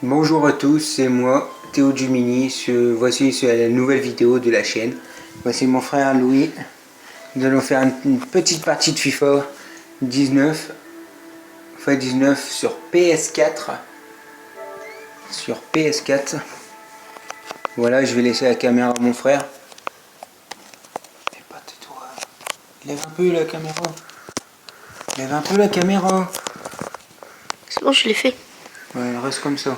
Bonjour à tous, c'est moi, Théo Dumini. Voici la nouvelle vidéo de la chaîne. Voici mon frère Louis. Nous allons faire une petite partie de FIFA 19. FIFA 19 sur PS4. Sur PS4. Voilà, je vais laisser la caméra à mon frère. Pas tais-toi. Lève un peu la caméra. Lève un peu la caméra. C'est bon, je l'ai fait. Ouais, elle reste comme ça.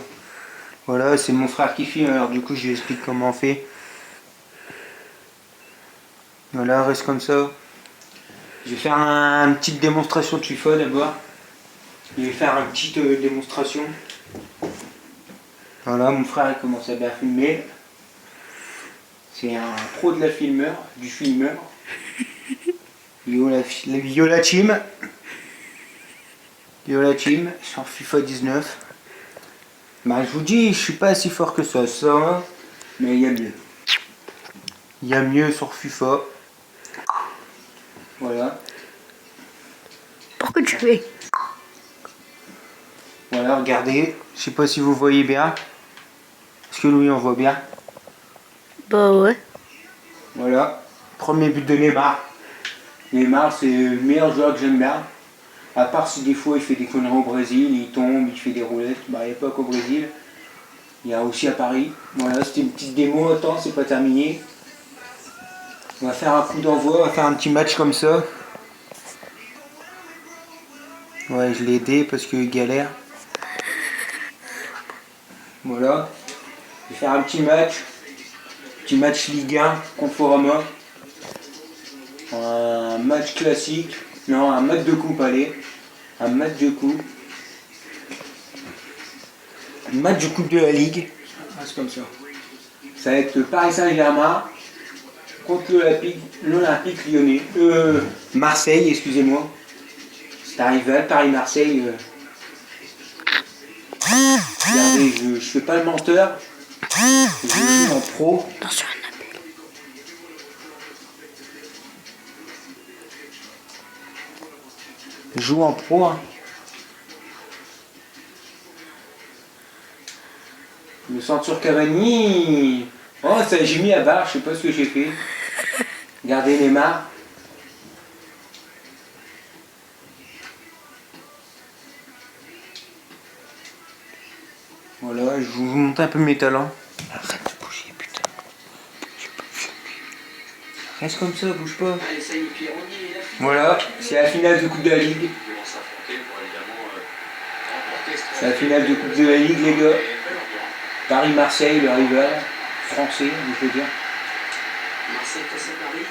Voilà, c'est mon frère qui filme, alors du coup je lui explique comment on fait. Voilà, reste comme ça. Je vais faire une petite démonstration de FIFA d'abord. Je vais faire une petite démonstration. Voilà, mon frère il commence à bien filmer. C'est un pro de du filmeur. Viola Team. Viola Team sur FIFA 19. Bah je vous dis, je suis pas si fort que ça, mais il y a mieux. Il y a mieux sur FIFA. Voilà. Pourquoi tu fais? Voilà, regardez. Je sais pas si vous voyez bien. Est-ce que Louis on voit bien? Bah ouais. Voilà. Premier but de Neymar. Neymar, c'est le meilleur joueur que j'aime bien. À part si des fois il fait des conneries au Brésil, il tombe, il fait des roulettes. Bah, il n'y a pas qu'au Brésil. Il y a aussi à Paris. Voilà, c'était une petite démo. Attends, c'est pas terminé. On va faire un coup d'envoi, on va faire un petit match comme ça. Ouais, je l'ai aidé parce qu'il galère. Voilà. Je vais faire un petit match. Petit match Ligue 1 contre Forama. Un match classique. Non, un match de coupe, allez. Un match de coupe. Un match de coupe de la Ligue. Ah, c'est comme ça. Ça va être Paris Saint-Germain contre l'Olympique Lyonnais. Marseille, excusez-moi. C'est un rival, Paris-Marseille. Regardez, je fais pas le menteur. Je joue en pro. Attention, un appel. Je joue en pro. Hein. Le centre sur Cavani. Oh, ça j'ai mis à barre, je sais pas ce que j'ai fait. Regardez Neymar. Voilà, je vous montre un peu mes talents. Arrête de bouger, putain. J'ai pas filmé. Reste comme ça, bouge pas. Voilà, c'est la finale de Coupe de la Ligue. C'est la finale de Coupe de la Ligue, les gars. Paris-Marseille, le rival français, je veux dire. Marseille face à Paris,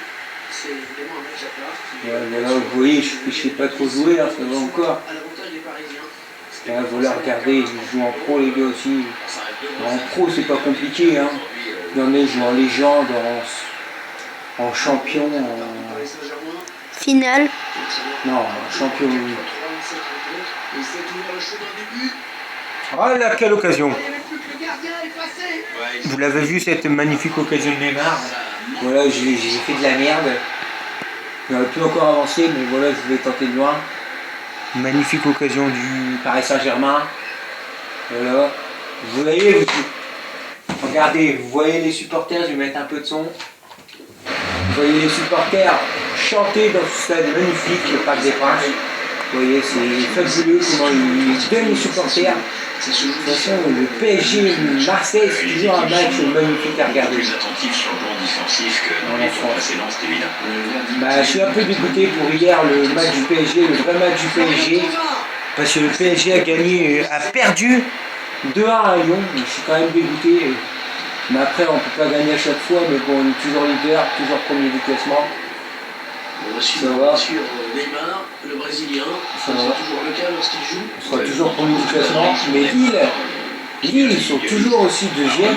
c'est vraiment un match à part. Ouais, voilà, vous voyez, je sais pas trop jouer, hein, ça va encore. À l'avantage des Parisiens. Là, voilà, regardez, je joue en pro, les gars aussi. En pro, c'est pas compliqué, hein. Il y en a, je joue en légende, en champion, Finale. non, en champion. Ah là, quelle occasion! Vous l'avez vu, cette magnifique occasion de Neymar? Voilà, j'ai fait de la merde. J'aurais pu encore avancer, mais voilà, je voulais tenter de loin. Magnifique occasion du Paris Saint-Germain. Voilà. Vous voyez, regardez, vous voyez les supporters, je vais mettre un peu de son. Vous voyez les supporters chanter dans ce stade magnifique, le Parc des Princes. Vous voyez, c'est fabuleux comment ils donnent les supporters. De toute façon, le PSG Marseille, c'est toujours un match magnifique à regarder. Plus attentif sur le plan défensif que dans les fois précédentes, c'est évident. Bah, je suis un peu dégoûté pour hier, le match du PSG, le vrai match du PSG. Parce que le PSG a perdu 2-1 à Lyon. Je suis quand même dégoûté. Mais après, on ne peut pas gagner à chaque fois. Mais bon, on est toujours leader, toujours premier du classement. Sur Neymar, le Brésilien, c'est toujours le cas lorsqu'il joue. On sera toujours premier du classement. Mais Lille, ils sont toujours aussi deuxième.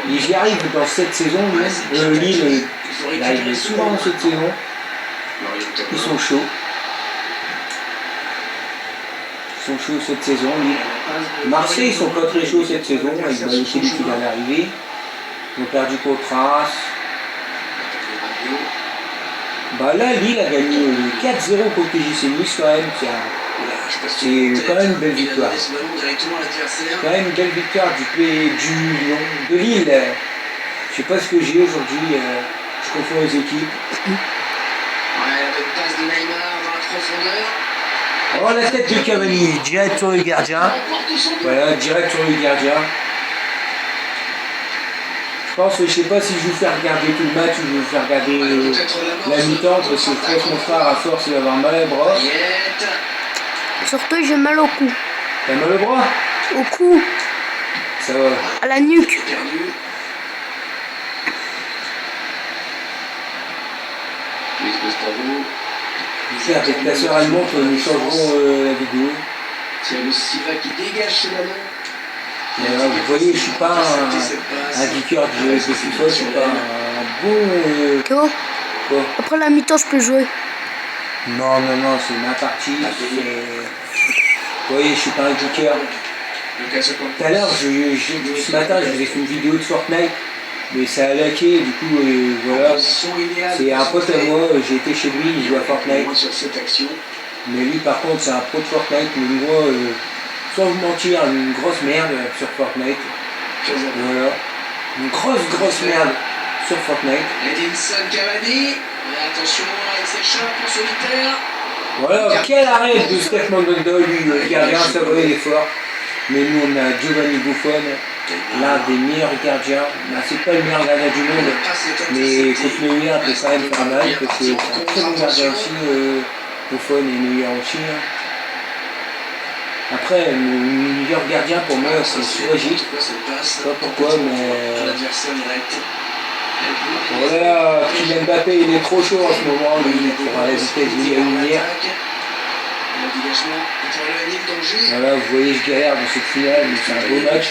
Ils y arrivent dans cette saison. Lille, il arrive souvent dans cette saison. Ils sont chauds. Ils sont chauds cette saison. Lille. Marseille, ils sont pas très chauds cette saison. Avec Balotelli qui vient d'arriver. Ils ont perdu contre Reims. Bah là, Lille a gagné 4-0 contre JC Nice quand même. C'est quand même une belle victoire. Quand même une belle victoire de Lille. Je sais pas ce que j'ai aujourd'hui. Je confonds les équipes. Oh, la tête de Cavani, direct sur le gardien. Voilà, direct sur le gardien. Je pense que je sais pas si je vais vous faire regarder tout le match ou je vais vous faire regarder la mi-temps parce que je pense que mon frère à force il va avoir mal au bras. Surtout, j'ai mal au cou. T'as mal au bras? Au cou. Ça va. À la nuque. Ici, avec la sœur allemande, nous changerons la vidéo. Thiago Silva qui dégage ce ballon. Vous voyez, je suis pas un geeker de FIFA, je suis pas un bon... Théo, Quoi? après la mi-temps, je peux jouer. Non, c'est ma partie. Vous voyez, je suis pas un geeker. Tout à l'heure, ce matin, je vous ai fait une vidéo de Fortnite, mais ça a laqué, du coup, voilà. C'est un pote à moi, j'ai été chez lui, il joue à Fortnite. Mais lui, par contre, c'est un pro de Fortnite, mais moi, sans vous mentir, une grosse merde sur Fortnite. Voilà. Une grosse merde sur Fortnite. Edinson Cavani. Attention, avec ses chocs pour solitaire. Voilà, quel arrêt de Steph Mandanda, lui, le gardien, ça va, il est fort. Mais nous, on a Giovanni Buffon, l'un des meilleurs gardiens. Ben, c'est pas le meilleur gardien du monde, mais contre Neuer, il peut quand même faire mal, parce que c'est un très bon gardien aussi, Buffon et Neuer aussi. Après, le meilleur gardien pour moi, c'est Suwaji. Je sais pas pourquoi, mais... Voilà, Kylian Mbappé, il est trop chaud en ce moment, lui, pour la vitesse de la lumière. Voilà, vous voyez, je galère dans cette finale, mais c'est un beau match.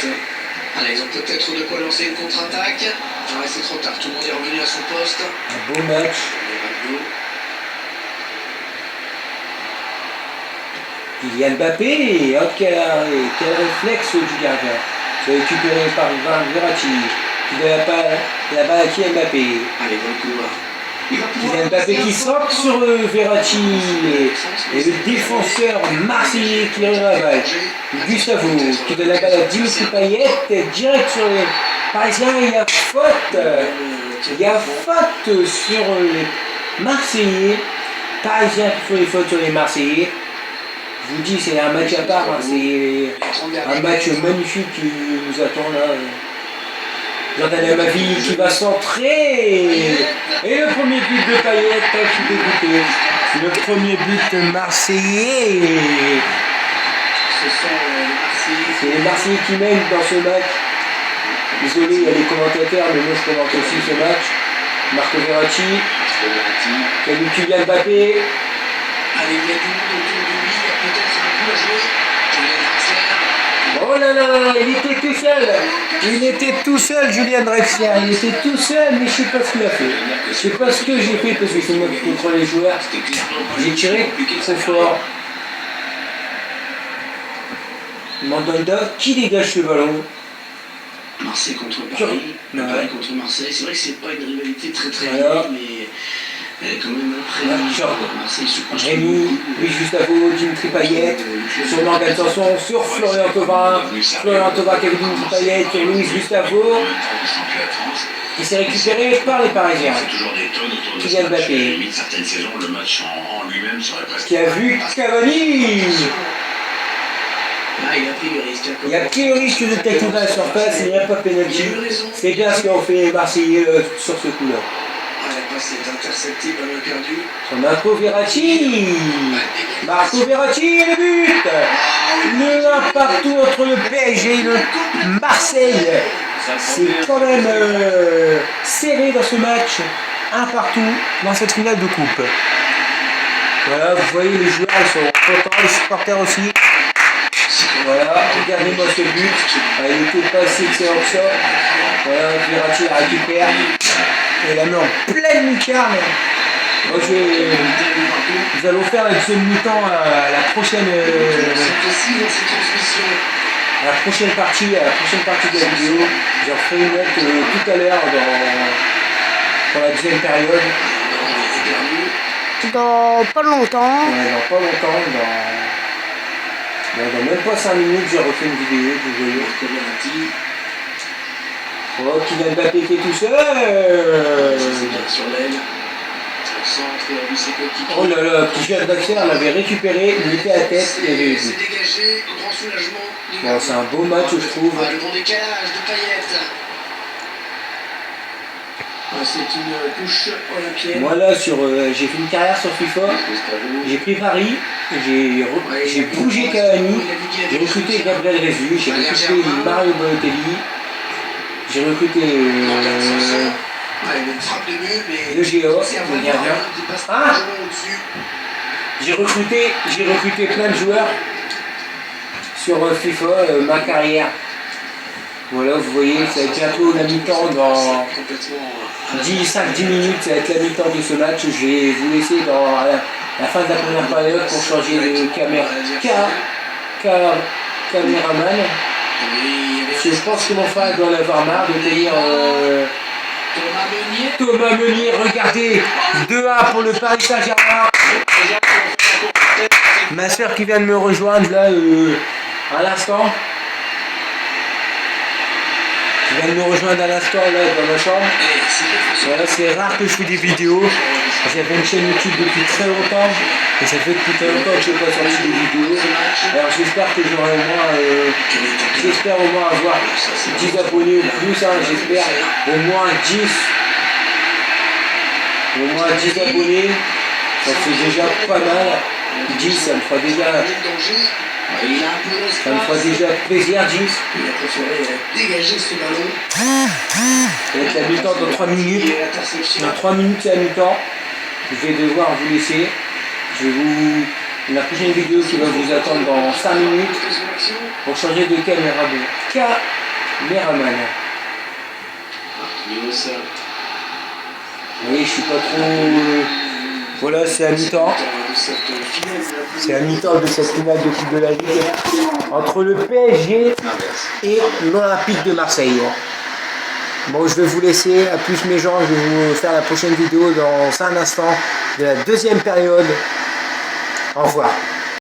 Allez, ils ont peut-être de quoi lancer une contre-attaque. C'est trop tard, tout le monde est revenu à son poste. Un beau match. Kylian Mbappé, oh, quel réflexe du gardien. C'est récupéré par Verratti, qui donne la balle à Kylian Mbappé. Allez, dans le couloir. Kylian Mbappé qui sort sur Verratti et le défenseur marseillais qui revient la balle. Gustavo qui donne la balle à Dimitri Payet direct sur les Parisiens. Il y a faute. Il y a faute sur les Marseillais. Parisiens qui font les fautes sur les Marseillais. Je vous dis, c'est un match à part. Hein. C'est un match magnifique qui nous attend là. Jordan Amavi qui va centrer. Et le premier but de Payet, je suis dégoûté. Le premier but marseillais. C'est les Marseillais qui mènent dans ce match. Désolé, il y a les commentateurs, mais moi je commente aussi ce match. Marco Verratti. Il y a Kylian Mbappé. Allez, il y a du monde autour de lui, il y a peut-être un coup à jouer. Oh là là, il était tout seul. Il était tout seul, Julian Drexler. Il était tout seul, mais je sais pas ce qu'il a fait. Je sais pas ce que j'ai fait parce que c'est moi qui contrôle les joueurs. J'ai tiré trop fort. Mandanda qui dégage ce ballon. Marseille contre Paris. Paris contre Marseille. C'est vrai que c'est pas une rivalité très vive, mais elle est quand même Marseille se construit. Rémi, Luis Gustavo, Dimitri Payet, sur Morgan Sanson, sur Florian Thauvin qui a Dimitri Payet, sur Luis Gustavo, qui s'est récupéré par les Parisiens. Kylian Mbappé, qui a vu Cavani. Il a pris le risque de tackler à la surface, il n'y a pas pénalty. C'est bien ce qu'ont fait les Marseillais sur ce coup-là. C'est intercepté, ballon perdu. Sur Marco Verratti. Marco Verratti et le but. Le 1 partout entre le PSG et le Marseille. C'est quand même serré dans ce match. 1 partout dans cette finale de coupe. Voilà, vous voyez les joueurs, ils sont contents, les supporters aussi. Voilà, regardez-moi ce but. Il était pas si excellent que ça. Voilà, Verratti la récupère. Et la met en pleine lucarne. Nous allons faire la deuxième mi-temps à la prochaine partie de la vidéo. J'en ferai une note tout à l'heure dans la deuxième période. Dans pas longtemps. Ouais, dans pas longtemps, Dans même pas 5 minutes, j'ai refait une vidéo, désolé. Oh, Kylian Mbappé qui est tout seul. Sur l'aile. Oh là là, Kylian Mbappé l'avait récupéré, il était à tête et il avait C'est dégagé, grand soulagement. bon, c'est un beau match, je trouve. Le bon décalage de Payet. C'est une touche olympienne. Moi là, j'ai fait une carrière sur FIFA, j'ai pris Paris, j'ai bougé Cavani, j'ai recruté Gabriel Jesus, j'ai recruté Mario Balotelli, j'ai recruté le Géo, le gardien. Ah, j'ai recruté plein de joueurs sur FIFA, ma carrière. Voilà, vous voyez, ça va être bientôt la mi-temps dans 5-10 minutes, ça va être la mi-temps de ce match. Je vais vous laisser dans la fin de la première période pour changer de caméraman. Je pense que mon frère doit en avoir marre de tenir Thomas Meunier, regardez, 2-1 pour le Paris Saint-Germain. Ma soeur qui vient de me rejoindre là à l'instant. Je viens de me rejoindre à l'instant là dans ma chambre. Voilà, c'est rare que je fais des vidéos. J'avais une chaîne YouTube depuis très longtemps. Et ça fait depuis très longtemps que je n'ai pas sorti des vidéos. Alors j'espère que j'aurai au moins avoir 10 abonnés ou plus. Hein, j'espère au moins 10. Au moins 10 abonnés. Ça fait déjà pas mal. 10, ça me fera déjà plaisir, 10. Il a préféré dégager ce ballon. Ça va être la mi-temps dans 3 minutes. Dans 3 minutes, c'est la mi-temps. Je vais devoir vous laisser. La prochaine vidéo qui va vous attendre dans 5 minutes pour changer de caméraman. Vous voyez, je suis pas trop. Voilà, c'est à mi-temps. C'est à mi-temps de cette finale de Coupe de la Ligue entre le PSG et l'Olympique de Marseille. Bon, je vais vous laisser. À plus mes gens, je vais vous faire la prochaine vidéo dans un instant de la deuxième période. Au revoir.